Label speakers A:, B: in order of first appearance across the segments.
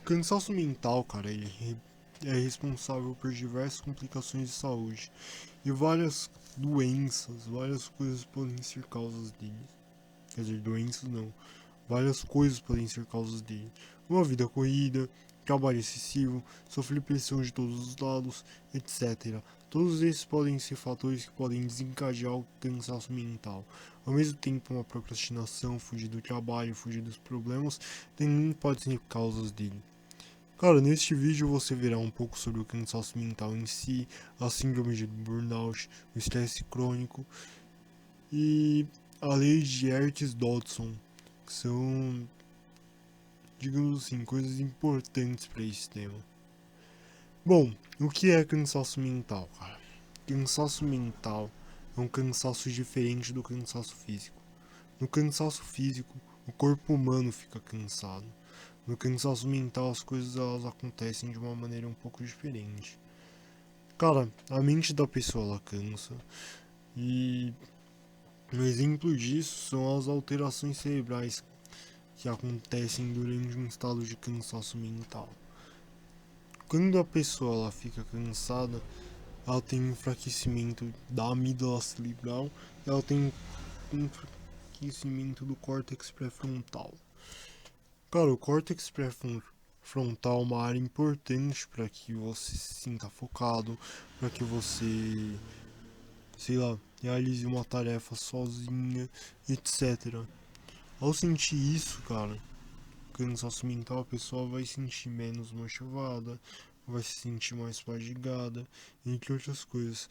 A: Cansaço mental, cara, é responsável por diversas complicações de saúde e várias doenças, várias coisas podem ser causas dele. Quer dizer, doenças não, várias coisas podem ser causas dele. Uma vida corrida, trabalho excessivo, sofrer pressão de todos os lados, etc. Todos esses podem ser fatores que podem desencadear o cansaço mental. Ao mesmo tempo, uma procrastinação, fugir do trabalho, fugir dos problemas, também pode ser causas dele. Cara, neste vídeo você verá um pouco sobre o cansaço mental em si, a síndrome de burnout, o estresse crônico e a lei de Hertz-Dodson, que são, digamos assim, coisas importantes para esse tema. Bom, o que é cansaço mental, cara? Cansaço mental é um cansaço diferente do cansaço físico. No cansaço físico, o corpo humano fica cansado. No cansaço mental, as coisas elas acontecem de uma maneira um pouco diferente. Cara, a mente da pessoa ela cansa. E um exemplo disso são as alterações cerebrais que acontecem durante um estado de cansaço mental. Quando a pessoa ela fica cansada, ela tem um enfraquecimento da amígdala cerebral, ela tem um enfraquecimento do córtex pré-frontal. Cara, o córtex pré-frontal é uma área importante para que você se sinta focado, para que você, sei lá, realize uma tarefa sozinha, etc. Ao sentir isso, cara, cansaço mental, a pessoa vai se sentir menos motivada, vai se sentir mais fadigada, entre outras coisas.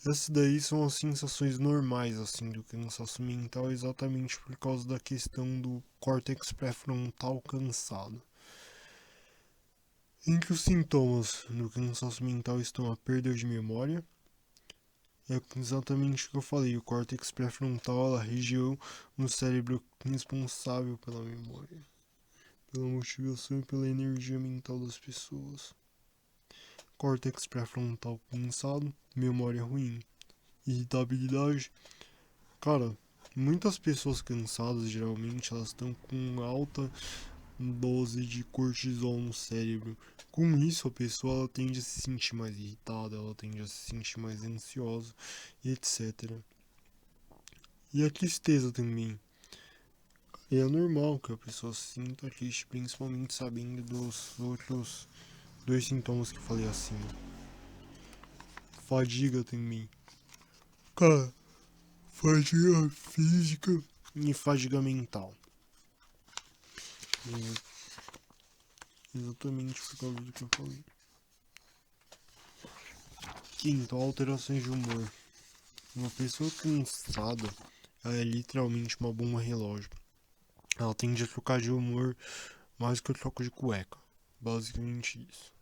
A: Essas daí são as sensações normais, assim, do cansaço mental, exatamente por causa da questão do córtex pré-frontal cansado. Entre os sintomas do cansaço mental estão a perda de memória. É exatamente o que eu falei, o córtex pré-frontal é a região no cérebro responsável pela memória, pela motivação e pela energia mental das pessoas. Córtex pré-frontal cansado, memória ruim. Irritabilidade. Cara, muitas pessoas cansadas geralmente elas estão com alta dose de cortisol no cérebro. Com isso, a pessoa ela tende a se sentir mais irritada, ela tende a se sentir mais ansiosa, etc. E a tristeza também. E é normal que a pessoa se sinta triste, principalmente sabendo dos outros dois sintomas que eu falei acima. Fadiga também. Cara, fadiga física e fadiga mental. Exatamente por causa do que eu falei. Quinto, alterações de humor. Uma pessoa cansada, ela é literalmente uma bomba relógio. Ela tende a trocar de humor mais que eu troco de cueca. Basicamente isso.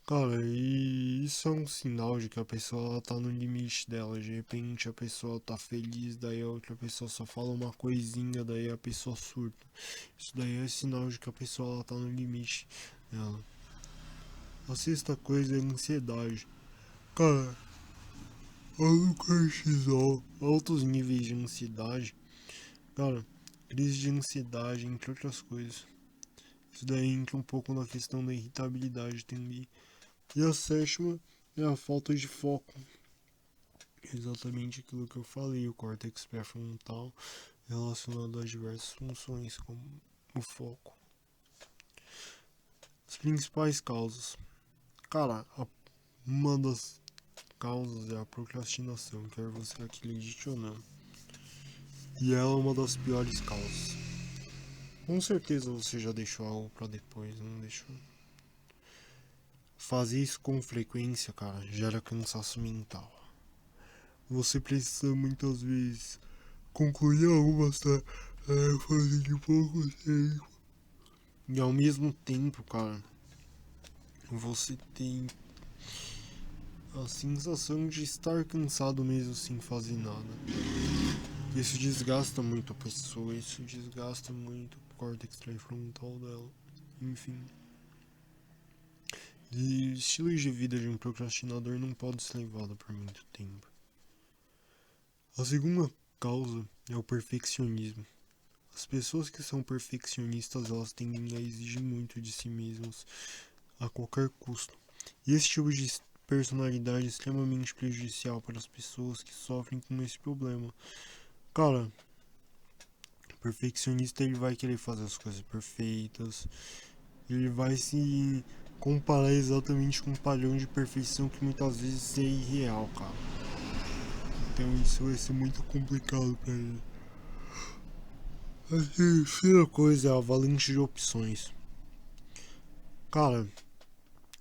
A: Cara, e isso é um sinal de que a pessoa ela tá no limite dela. De repente a pessoa tá feliz, daí a outra pessoa só fala uma coisinha, daí a pessoa surta. Isso daí é sinal de que a pessoa ela tá no limite dela. A sexta coisa é a ansiedade. Cara, alto cortisol, altos níveis de ansiedade. Cara, crise de ansiedade, entre outras coisas. Isso daí entra um pouco na questão da irritabilidade também. E a sétima é a falta de foco. Exatamente aquilo que eu falei, o córtex pré-frontal relacionado a diversas funções, como o foco. As principais causas. Cara, uma das causas é a procrastinação, quer você acredite ou não. E ela é uma das piores causas. Com certeza você já deixou algo pra depois, não deixou? Fazer isso com frequência, cara, gera cansaço mental. Você precisa muitas vezes concluir algumas tarefas de pouco tempo. E ao mesmo tempo, cara, você tem a sensação de estar cansado mesmo sem fazer nada. Isso desgasta muito a pessoa, isso desgasta muito o córtex pré-frontal dela. Enfim. E estilos de vida de um procrastinador não pode ser levado por muito tempo. A segunda causa é o perfeccionismo. As pessoas que são perfeccionistas, elas tendem a exigir muito de si mesmas a qualquer custo. E esse tipo de personalidade é extremamente prejudicial para as pessoas que sofrem com esse problema. Cara, o perfeccionista ele vai querer fazer as coisas perfeitas, ele vai se comparar exatamente com um padrão de perfeição que muitas vezes é irreal, cara. Então isso vai ser muito complicado para ele. A terceira coisa é a avalanche de opções. Cara,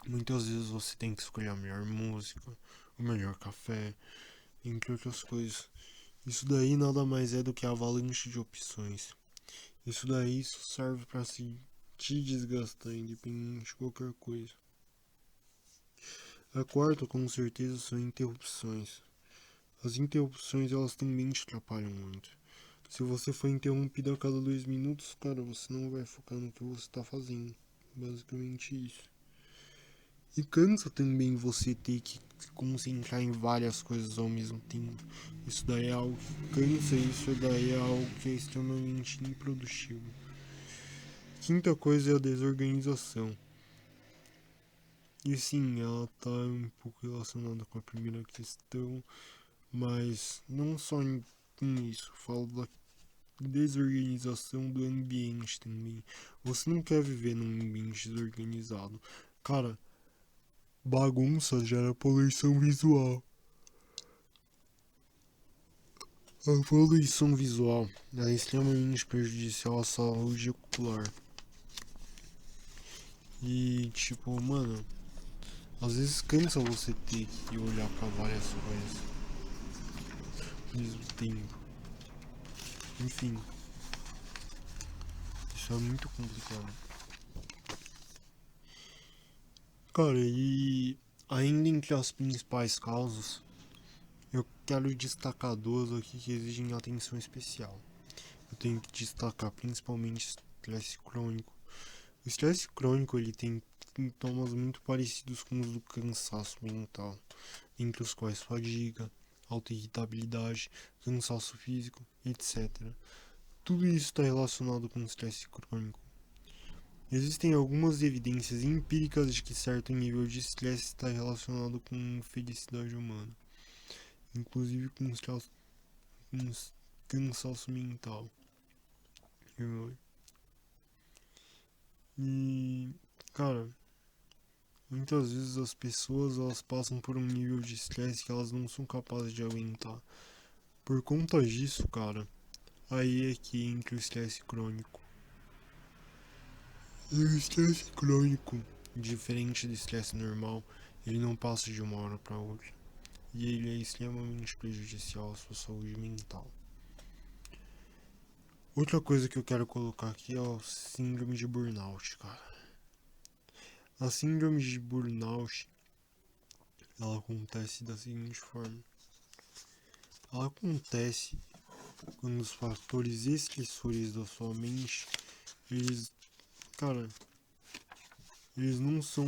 A: muitas vezes você tem que escolher a melhor música, o melhor café, entre outras coisas. Isso daí nada mais é do que a avalanche de opções. Isso daí só serve para se te desgastar, independente de qualquer coisa. A quarta, com certeza, são interrupções. As interrupções, elas também te atrapalham muito. Se você for interrompido a cada 2 minutos, cara, você não vai focar no que você está fazendo. Basicamente isso. E cansa também você ter que se concentrar em várias coisas ao mesmo tempo. Isso daí é algo que cansa, isso daí é algo que é extremamente improdutivo. Quinta coisa é a desorganização. E sim, ela tá um pouco relacionada com a primeira questão, mas não só com isso, falo da desorganização do ambiente também. Você não quer viver num ambiente desorganizado. Cara, bagunça gera poluição visual. A poluição visual é extremamente prejudicial à saúde ocular. E tipo, mano, às vezes cansa você ter que olhar para várias coisas ao mesmo tempo. Enfim, isso é muito complicado. Cara, e ainda entre as principais causas, eu quero destacar duas aqui que exigem atenção especial. Eu tenho que destacar principalmente estresse crônico. O estresse crônico ele tem sintomas muito parecidos com os do cansaço mental, entre os quais fadiga, alta irritabilidade, cansaço físico, etc. Tudo isso está relacionado com o estresse crônico. Existem algumas evidências empíricas de que certo nível de estresse está relacionado com felicidade humana, inclusive com cansaço mental. E, cara, muitas vezes as pessoas elas passam por um nível de estresse que elas não são capazes de aguentar. Por conta disso, cara, aí é que entra o estresse crônico. E o estresse crônico, diferente do estresse normal, ele não passa de uma hora para outra. E ele é extremamente prejudicial à sua saúde mental. Outra coisa que eu quero colocar aqui é o síndrome de burnout, cara. A síndrome de burnout, ela acontece da seguinte forma. Ela acontece quando os fatores estressores da sua mente, eles, cara, eles não são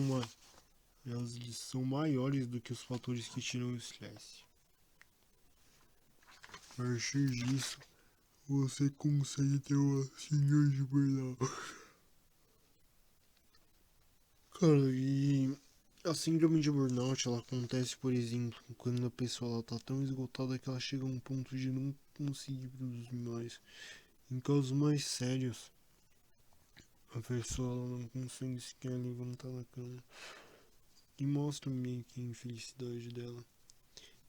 A: eles são maiores do que os fatores que tiram o estresse. A partir disso, você consegue ter uma síndrome de burnout. Cara, e a síndrome de burnout ela acontece, por exemplo, quando a pessoa ela tá tão esgotada que ela chega a um ponto de não conseguir produzir mais. Em casos mais sérios, a pessoa ela não consegue sequer levantar da cama. E mostra meio que a infelicidade dela.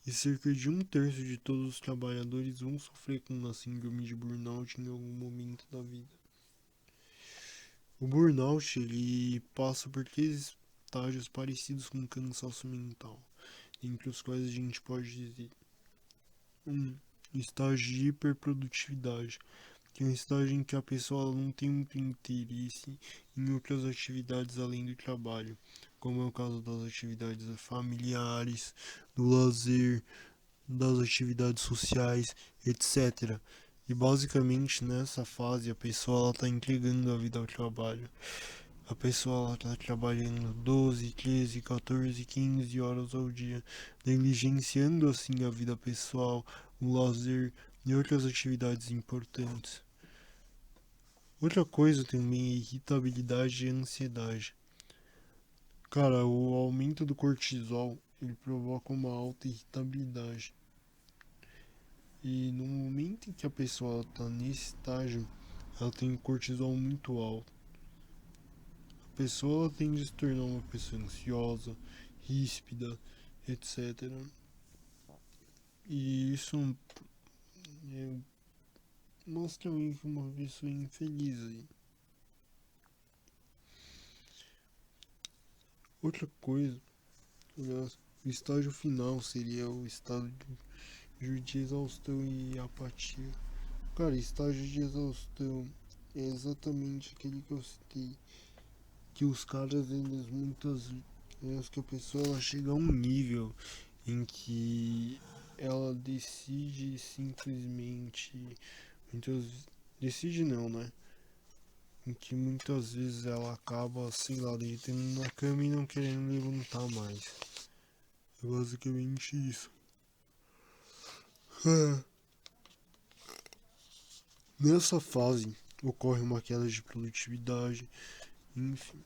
A: E cerca de um terço de todos os trabalhadores vão sofrer com a síndrome de burnout em algum momento da vida. O burnout ele passa por três estágios parecidos com o cansaço mental, entre os quais a gente pode dizer um estágio de hiperprodutividade, que é um estágio em que a pessoa não tem muito interesse em outras atividades além do trabalho, como é o caso das atividades familiares, do lazer, das atividades sociais, etc. E basicamente nessa fase a pessoa está entregando a vida ao trabalho. A pessoa está trabalhando 12, 13, 14, 15 horas ao dia, negligenciando assim a vida pessoal, o lazer e outras atividades importantes. Outra coisa também é irritabilidade e ansiedade. Cara, o aumento do cortisol, ele provoca uma alta irritabilidade. E no momento em que a pessoa está nesse estágio, ela tem um cortisol muito alto. A pessoa tende a se tornar uma pessoa ansiosa, ríspida, etc. E isso é, mostra meio que uma pessoa infeliz aí. Outra coisa, aliás, o estágio final seria o estado de exaustão e apatia. Cara, estágio de exaustão é exatamente aquele que eu citei. Que os caras, eles muitas vezes que a pessoa ela chega a um nível em que ela decide simplesmente. Muitas, decide não, né? Em que muitas vezes ela acaba, sei lá, deitando na cama e não querendo levantar mais. É basicamente isso. Nessa fase ocorre uma queda de produtividade, enfim.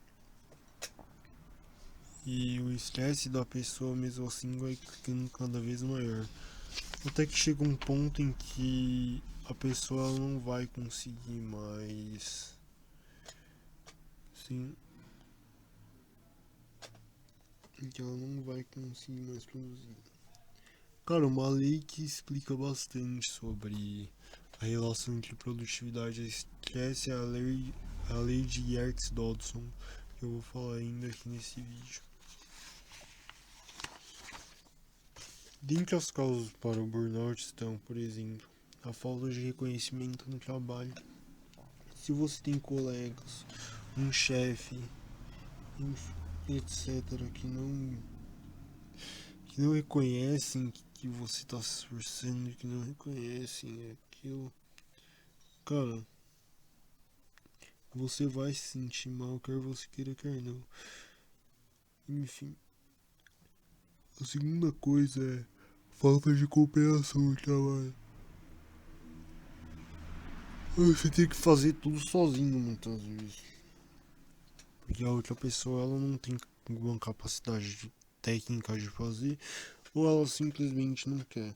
A: E o estresse da pessoa mesmo assim vai ficando cada vez maior. Até que chega um ponto em que a pessoa não vai conseguir mais. Sim. Em que ela não vai conseguir mais produzir. Cara, uma lei que explica bastante sobre a relação entre produtividade e estresse é a lei de Yerkes-Dodson, que eu vou falar ainda aqui nesse vídeo. Dentre as causas para o burnout estão, por exemplo, a falta de reconhecimento no trabalho. Se você tem colegas, um chefe, etc., que não reconhecem que você está se esforçando, que não reconhecem aquilo, cara, você vai se sentir mal, quer você queira, quer não. Enfim, a segunda coisa é falta de cooperação no trabalho. Você tem que fazer tudo sozinho muitas vezes. Porque a outra pessoa ela não tem uma capacidade técnica de fazer ou ela simplesmente não quer.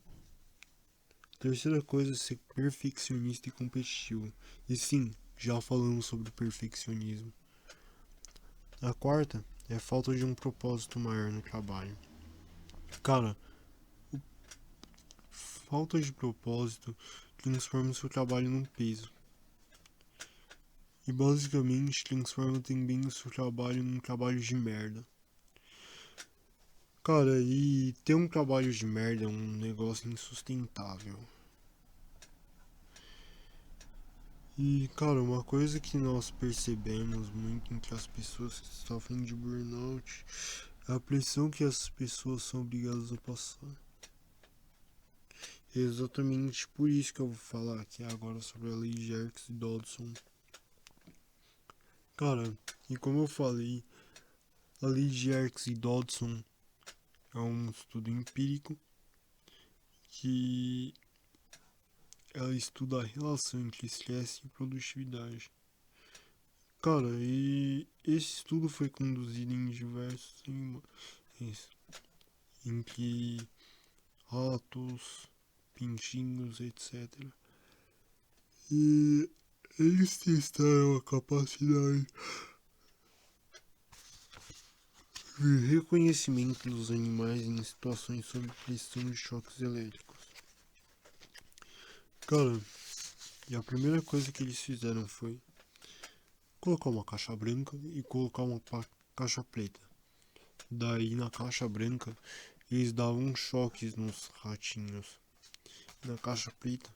A: A terceira coisa é ser perfeccionista e competitivo. E sim, já falamos sobre perfeccionismo. A quarta é a falta de um propósito maior no trabalho. Cara, falta de propósito transforma o seu trabalho num peso. E basicamente transforma também o seu trabalho num trabalho de merda. Cara, e ter um trabalho de merda é um negócio insustentável. E, cara, uma coisa que nós percebemos muito entre as pessoas que sofrem de burnout é a pressão que as pessoas são obrigadas a passar. É exatamente por isso que eu vou falar aqui agora sobre a lei de Yerkes e Dodson. Cara, e como eu falei, a lei de Yerkes e Dodson é um estudo empírico que ela estuda a relação entre estresse e produtividade. Cara, e esse estudo foi conduzido em diversos em que ratos, pintinhos, etc. E eles testaram a capacidade de reconhecimento dos animais em situações sob pressão de choques elétricos. Cara, e a primeira coisa que eles fizeram foi colocar uma caixa branca e colocar uma caixa preta. Daí na caixa branca eles davam choques nos ratinhos. Na caixa preta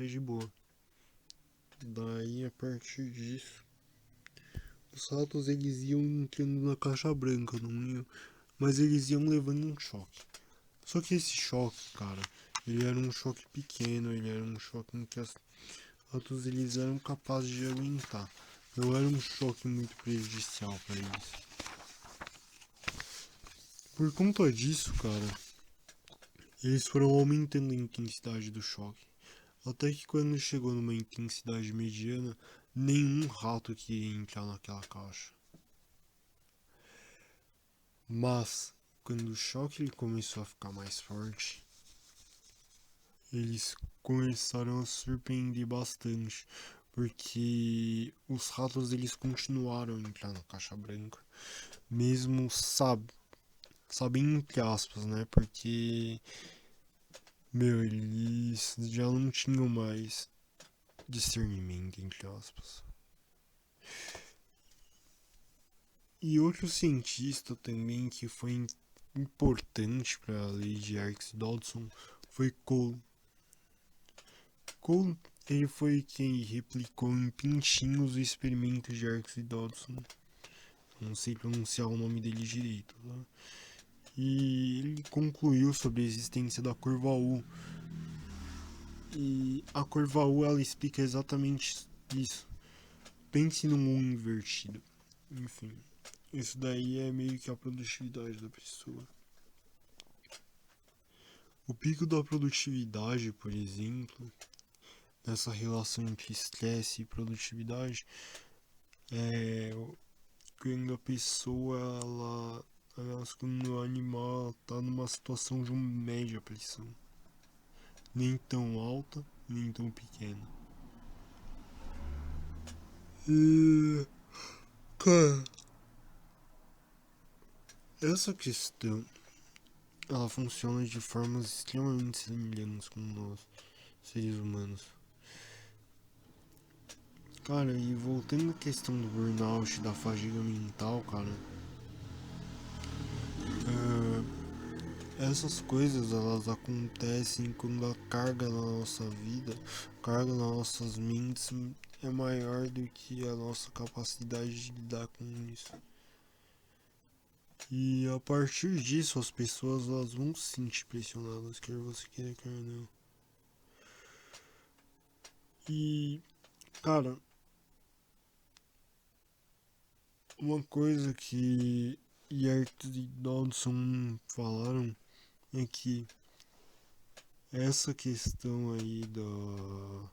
A: é de boa. Daí a partir disso, os ratos eles iam entrando na caixa branca, não iam, mas eles iam levando um choque. Só que esse choque, cara, ele era um choque pequeno, ele era um choque em que os ratos eles eram capazes de aguentar. Não era um choque muito prejudicial para eles. Por conta disso, cara, eles foram aumentando a intensidade do choque, Até que quando chegou numa intensidade mediana, nenhum rato queria entrar naquela caixa. Mas, quando o choque ele começou a ficar mais forte, eles começaram a surpreender bastante, porque os ratos eles continuaram a entrar na caixa branca, mesmo sabem entre aspas, né? Porque, meu, eles já não tinham mais discernimento, entre aspas. E outro cientista também que foi importante para a lei de Yerkes-Dodson foi Cole. Cole, ele foi quem replicou em pintinhos o experimento de Yerkes-Dodson. Não sei pronunciar o nome dele direito, tá? E ele concluiu sobre a existência da curva U. E a curva U ela explica exatamente isso. Pense num U invertido. Enfim, isso daí é meio que a produtividade da pessoa. O pico da produtividade, por exemplo, nessa relação entre estresse e produtividade, é quando a pessoa, quando o animal está numa situação de uma média pressão. Nem tão alta, nem tão pequena. E, cara, essa questão, ela funciona de formas extremamente semelhantes com nós, seres humanos. Cara, e voltando à questão do burnout, da fadiga mental, cara, essas coisas elas acontecem quando a carga na nossa vida, a carga nas nossas mentes é maior do que a nossa capacidade de lidar com isso. E a partir disso as pessoas elas vão se sentir pressionadas, quer você queira, quer não. E, cara, uma coisa que Yerkes e Dodson falaram é que essa questão aí da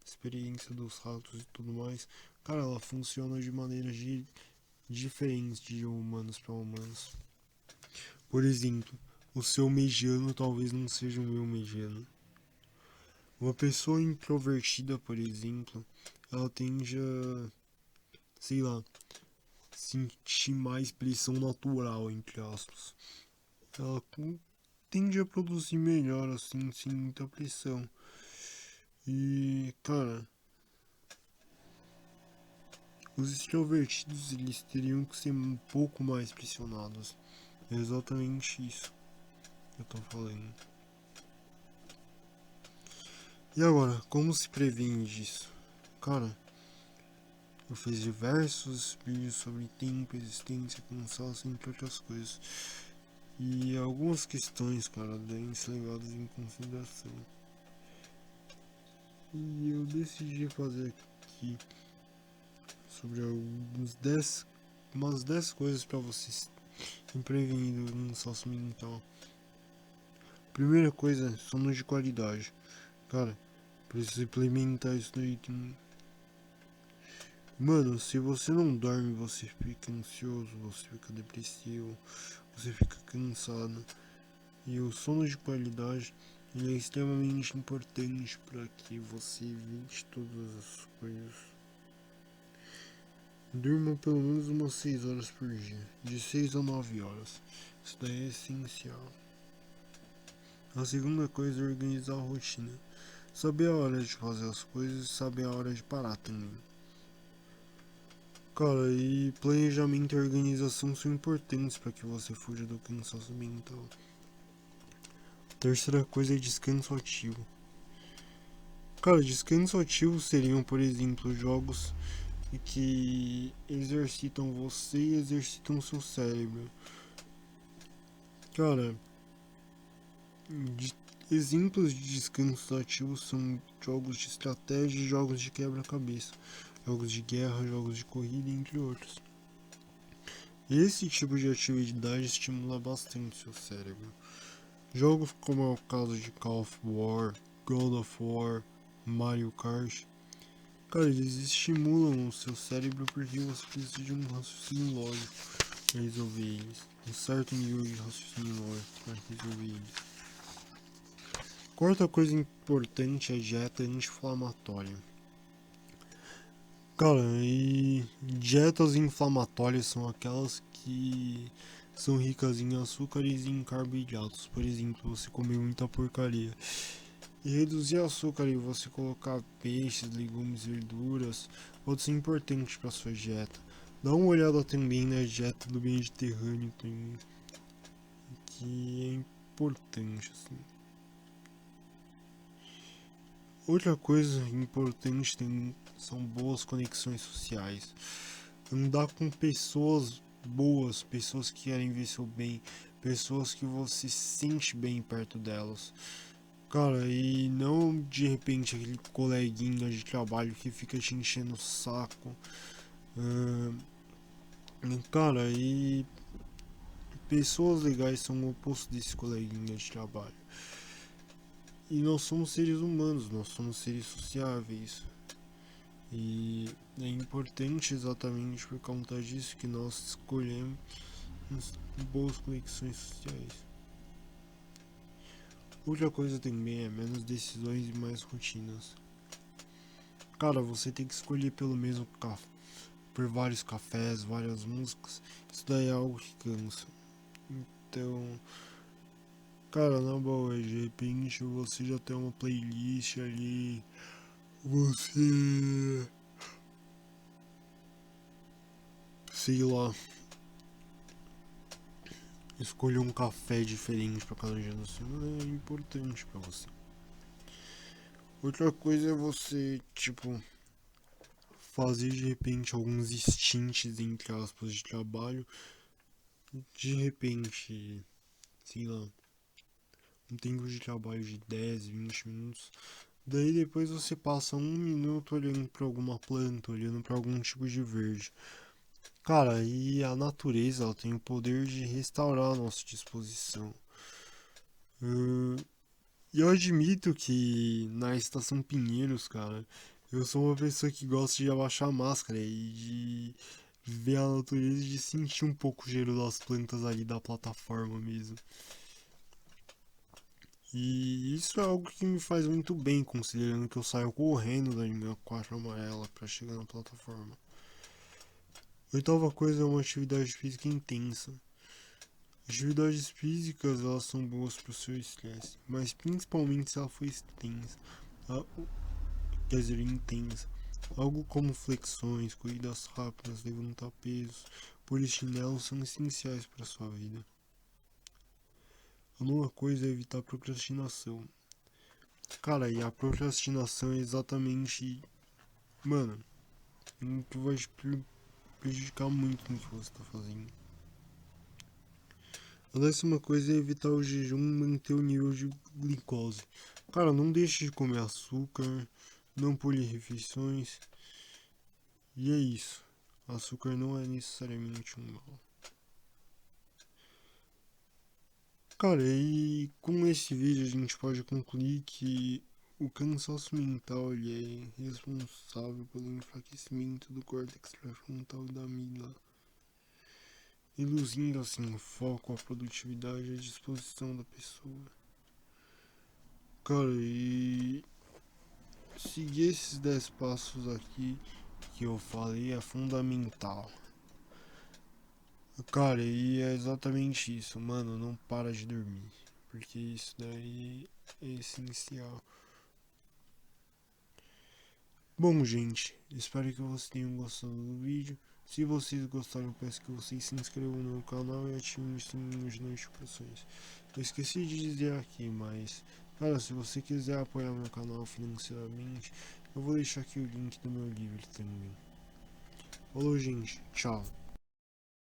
A: experiência dos ratos e tudo mais, cara, ela funciona de maneiras diferentes de humanos para humanos. Por exemplo, o seu mediano talvez não seja o meu mediano. Uma pessoa introvertida, por exemplo, ela tende a, sei lá, sentir mais pressão natural, entre aspas. Ela tende a produzir melhor, assim, sem muita pressão. E, cara, os extrovertidos eles teriam que ser um pouco mais pressionados. É exatamente isso que eu tô falando. E agora, como se previne disso? Cara, eu fiz diversos vídeos sobre tempo, existência, cansaço, entre outras coisas. E algumas questões, cara, devem ser levadas em consideração. E eu decidi fazer aqui sobre umas 10 coisas para vocês se prevenir do cansaço mental. Primeira coisa, sono de qualidade. Cara, precisa implementar isso daí. Mano, se você não dorme, você fica ansioso, você fica depressivo, você fica cansado. E o sono de qualidade ele é extremamente importante para que você evite todas as coisas. Durma pelo menos umas 6 horas por dia, de 6 a 9 horas. Isso daí é essencial. A segunda coisa é organizar a rotina. Saber a hora de fazer as coisas e saber a hora de parar também. Cara, e planejamento e organização são importantes para que você fuja do cansaço mental. Terceira coisa é descanso ativo. Cara, descanso ativo seriam, por exemplo, jogos que exercitam você e exercitam seu cérebro. Cara, exemplos de descanso ativo são jogos de estratégia e jogos de quebra-cabeça, jogos de guerra, jogos de corrida, entre outros. Esse tipo de atividade estimula bastante seu cérebro. Jogos como é o caso de Call of War, God of War, Mario Kart. Cara, eles estimulam o seu cérebro porque você precisa de um raciocínio lógico para resolver eles. Um certo nível de raciocínio lógico para resolver eles. Quarta coisa importante é a dieta anti-inflamatória. Cara, e dietas inflamatórias são aquelas que são ricas em açúcares e em carboidratos. Por exemplo, você comer muita porcaria. E reduzir açúcar e você colocar peixes, legumes, verduras pode ser importante para sua dieta. Dá uma olhada também na dieta do Mediterrâneo também, que é importante assim. Outra coisa importante também são boas conexões sociais. Andar com pessoas boas, pessoas que querem ver seu bem, pessoas que você se sente bem perto delas. Cara, e não de repente aquele coleguinha de trabalho que fica te enchendo o saco. Cara, e pessoas legais são o oposto desse coleguinha de trabalho. E nós somos seres humanos, nós somos seres sociáveis. E é importante exatamente por conta disso que nós escolhemos boas conexões sociais. Outra coisa também é menos decisões e mais rotinas. Cara, você tem que escolher pelo mesmo café, por vários cafés, várias músicas. Isso daí é algo que cansa. Então, cara, na boa, de repente você já tem uma playlist ali. Você, sei lá, escolher um café diferente para cada dia da semana é importante para você. Outra coisa é você, tipo, fazer de repente alguns stints, entre aspas, de trabalho. De repente, sei lá, um tempo de trabalho de 10, 20 minutos. Daí depois você passa um minuto olhando para alguma planta, olhando para algum tipo de verde. Cara, e a natureza ela tem o poder de restaurar a nossa disposição. E eu admito que na Estação Pinheiros, cara, eu sou uma pessoa que gosta de abaixar a máscara e de ver a natureza e de sentir um pouco o cheiro das plantas ali da plataforma mesmo. E isso é algo que me faz muito bem, considerando que eu saio correndo da minha 4 amarela para chegar na plataforma. Oitava coisa é uma atividade física intensa. Atividades físicas elas são boas para o seu estresse, mas principalmente se ela for extensa, quer dizer, intensa. Algo como flexões, corridas rápidas, levantar pesos, polichinelos são essenciais para sua vida. A nona coisa é evitar procrastinação. Cara, e a procrastinação é exatamente, mano, o que vai te prejudicar muito no que você está fazendo. A décima coisa é evitar o jejum e manter o nível de glicose. Cara, não deixe de comer açúcar, não pule refeições. E é isso. Açúcar não é necessariamente um mal. Cara, e com esse vídeo a gente pode concluir que o cansaço mental ele é responsável pelo enfraquecimento do córtex pré-frontal e da amígdala, reduzindo assim o foco, a produtividade e a disposição da pessoa. Cara, e seguir esses 10 passos aqui que eu falei é fundamental. Cara, e é exatamente isso, mano, não para de dormir, porque isso daí é essencial. Bom, gente, espero que vocês tenham gostado do vídeo. Se vocês gostaram, eu peço que vocês se inscrevam no meu canal e ativem o sininho de notificações. Eu esqueci de dizer aqui, mas, cara, se você quiser apoiar meu canal financeiramente, eu vou deixar aqui o link do meu livro também. Falou, gente, tchau.